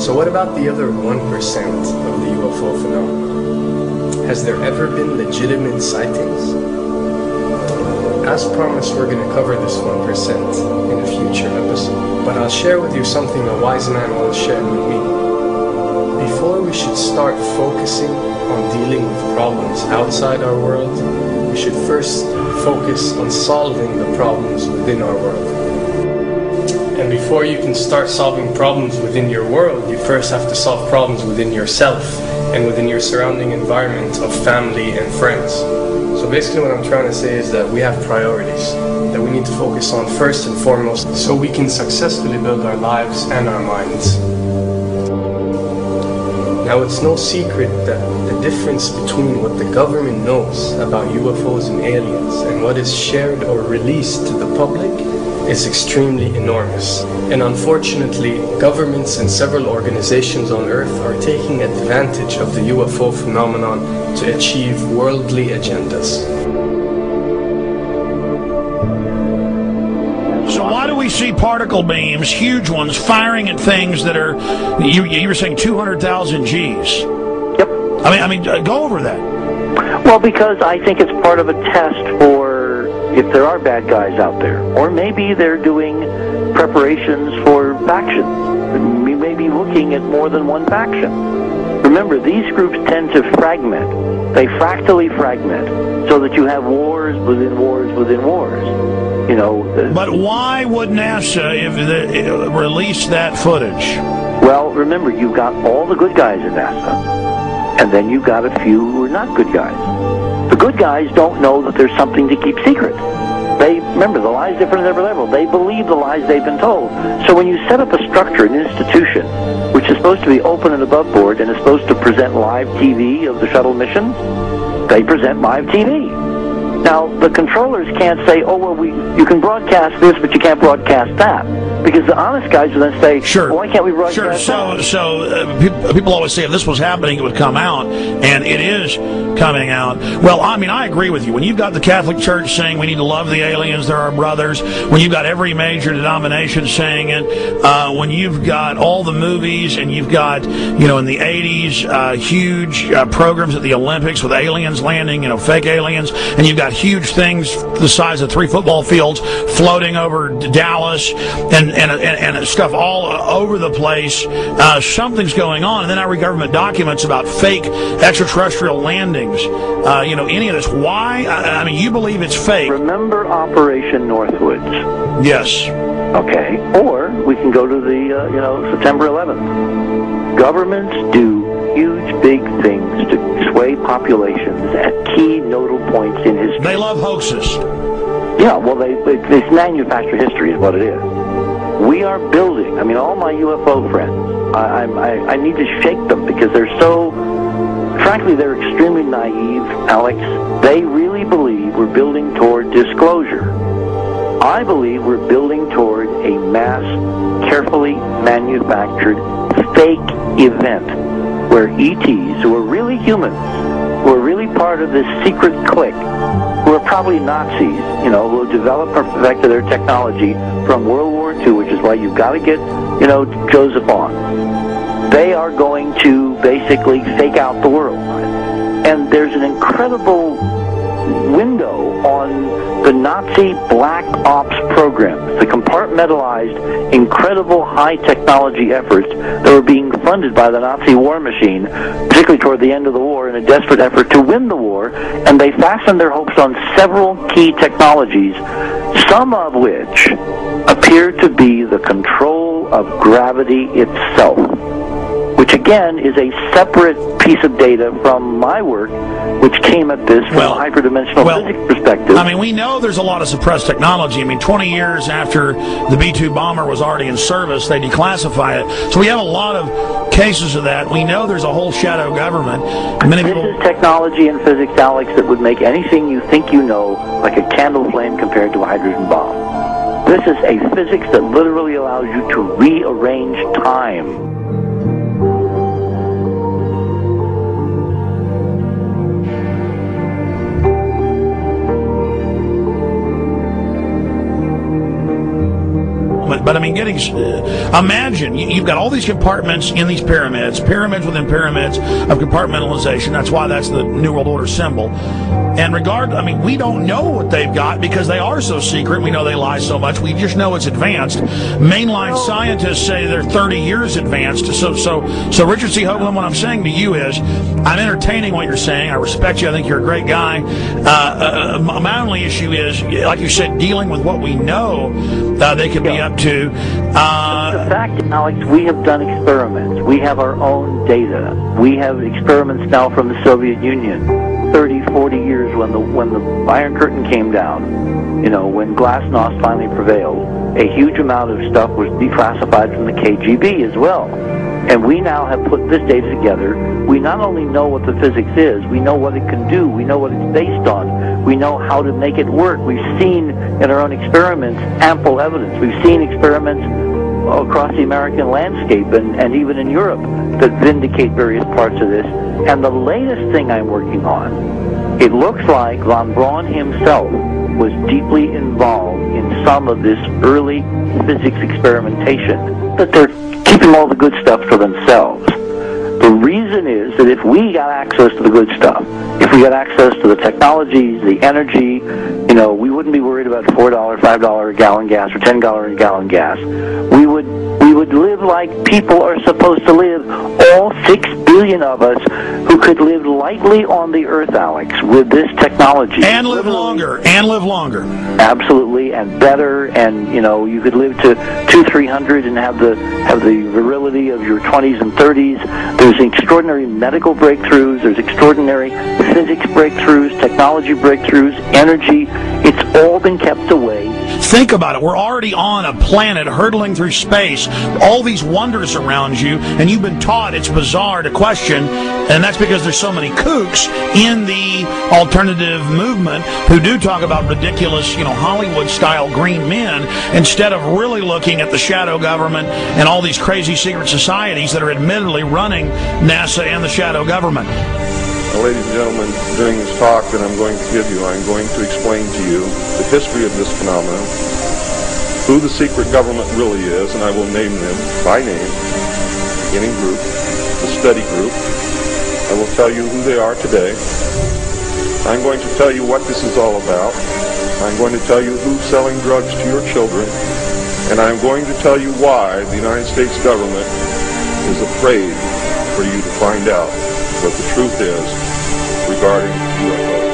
So what about the other 1% of the UFO phenomenon? Has there ever been legitimate sightings? As promised, we're going to cover this 1% in a future episode, but I'll share with you something a wise man once shared with me. Before we should start focusing on dealing with problems outside our world, we should first focus on solving the problems within our world. And before you can start solving problems within your world, you first have to solve problems within yourself and within your surrounding environment of family and friends. So basically what I'm trying to say is that we have priorities that we need to focus on first and foremost so we can successfully build our lives and our minds. Now, it's no secret that the difference between what the government knows about UFOs and aliens and what is shared or released to the public is extremely enormous. And unfortunately, governments and several organizations on Earth are taking advantage of the UFO phenomenon to achieve worldly agendas. So why do we see particle beams, huge ones, firing at things that are, you were saying 200,000 Gs? Yep. I mean, go over that. Well, because I think it's part of a test for if there are bad guys out there. Or maybe they're doing preparations for factions. We may be looking at more than one faction. Remember, these groups tend to fragment. They fractally fragment so that you have wars within wars within wars. You know. But why would NASA release that footage? Well, remember, you've got all the good guys in NASA, and then you've got a few who are not good guys. The good guys don't know that there's something to keep secret. Remember, the lie's different at every level. They believe the lies they've been told. So when you set up a structure, an institution, which is supposed to be open and above board and is supposed to present live TV of the shuttle missions, they present live TV. Now, the controllers can't say, oh, well, you can broadcast this, but you can't broadcast that. Because the honest guys will then say, sure. Well, why can't we broadcast that? So people always say if this was happening, it would come out, and it is coming out. Well, I mean, I agree with you. When you've got the Catholic Church saying we need to love the aliens, they're our brothers, when you've got every major denomination saying it, when you've got all the movies, and you've got, in the 80s, huge programs at the Olympics with aliens landing, fake aliens, and you've got huge things the size of 3 football fields floating over Dallas, and stuff all over the place. Something's going on. And then I read government documents about fake extraterrestrial landings. Any of this. Why? I mean, you believe it's fake. Remember Operation Northwoods? Yes. Okay. Or we can go to the, September 11th. Governments do huge, big things to sway populations at key nodal points in history. They love hoaxes. Yeah, well, it's manufactured history is what it is. We are building, all my UFO friends, I need to shake them because they're so, frankly, they're extremely naive, Alex. They really believe we're building toward disclosure. I believe we're building toward a mass, carefully manufactured, fake event where ETs, who are really humans, who are really part of this secret clique, who are probably Nazis, who have developed or perfected their technology from World War II, which is why you've got to get, Joseph on. They are going to basically fake out the world. And there's an incredible window on the Nazi black ops programs, the compartmentalized, incredible high-technology efforts that were being funded by the Nazi war machine, particularly toward the end of the war, in a desperate effort to win the war, and they fastened their hopes on several key technologies, some of which appear to be the control of gravity itself, which again is a separate piece of data from my work, which came at this from a hyperdimensional physics perspective. We know there's a lot of suppressed technology. 20 years after the B-2 bomber was already in service, they declassify it. So we have a lot of cases of that. We know there's a whole shadow government. This is technology and physics, Alex, that would make anything you think you know like a candle flame compared to a hydrogen bomb. This is a physics that literally allows you to rearrange time. But I mean, imagine you've got all these compartments in these pyramids within pyramids of compartmentalization. That's why that's the New World Order symbol. And I mean, we don't know what they've got because they are so secret. We know they lie so much. We just know it's advanced. Mainline scientists say they're 30 years advanced. So Richard C. Hoagland, what I'm saying to you is, I'm entertaining what you're saying. I respect you. I think you're a great guy. My only issue is, like you said, dealing with what we know they could be up to. The fact, Alex, we have done experiments. We have our own data. We have experiments now from the Soviet Union. 30, 40 years when the Iron Curtain came down, when Glasnost finally prevailed, a huge amount of stuff was declassified from the KGB as well. And we now have put this data together. We not only know what the physics is, we know what it can do, we know what it's based on, we know how to make it work. We've seen in our own experiments ample evidence. We've seen experiments across the American landscape and even in Europe that vindicate various parts of this. And the latest thing I'm working on, it looks like von Braun himself was deeply involved in some of this early physics experimentation, but they're keeping all the good stuff for themselves. The reason is that if we got access to the good stuff, if we got access to the technologies, the energy, we wouldn't be worried about $4, $5 a gallon gas or $10 a gallon gas. We would live like people are supposed to live, all 6 billion of us who could live lightly on the earth, Alex, with this technology. And live longer. Absolutely, and better, and you could live to 200-300 and have the virility of your 20s and 30s. There's extraordinary medical breakthroughs, there's extraordinary physics breakthroughs, technology breakthroughs, energy. It's all been kept away. Think about it. We're already on a planet hurtling through space, all these wonders around you, and you've been taught it's bizarre to question, and that's because there's so many kooks in the alternative movement who do talk about ridiculous, Hollywood-style green men, instead of really looking at the shadow government and all these crazy secret societies that are admittedly running NASA and the shadow government. Now, ladies and gentlemen, during this talk that I'm going to give you, I'm going to explain to you the history of this phenomenon, who the secret government really is, and I will name them by name, beginning group, the study group. I will tell you who they are today. I'm going to tell you what this is all about. I'm going to tell you who's selling drugs to your children, and I'm going to tell you why the United States government is afraid for you to find out what the truth is regarding UFOs.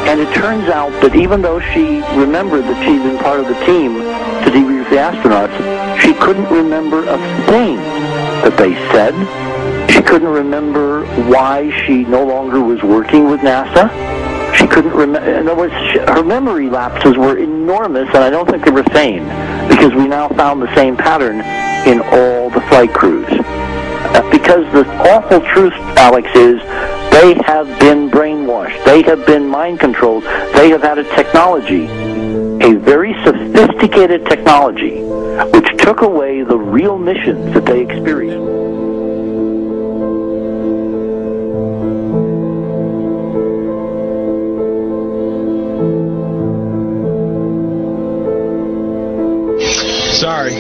And it turns out that even though she remembered that she'd been part of the team to debrief the astronauts, she couldn't remember a thing that they said. She couldn't remember why she no longer was working with NASA. She couldn't remember. In other words, her memory lapses were enormous, and I don't think they were feigned, because we now found the same pattern in all the flight crews. Because the awful truth, Alex, is they have been brainwashed. They have been mind controlled. They have had a technology, a very sophisticated technology, which took away the real missions that they experienced. Sorry.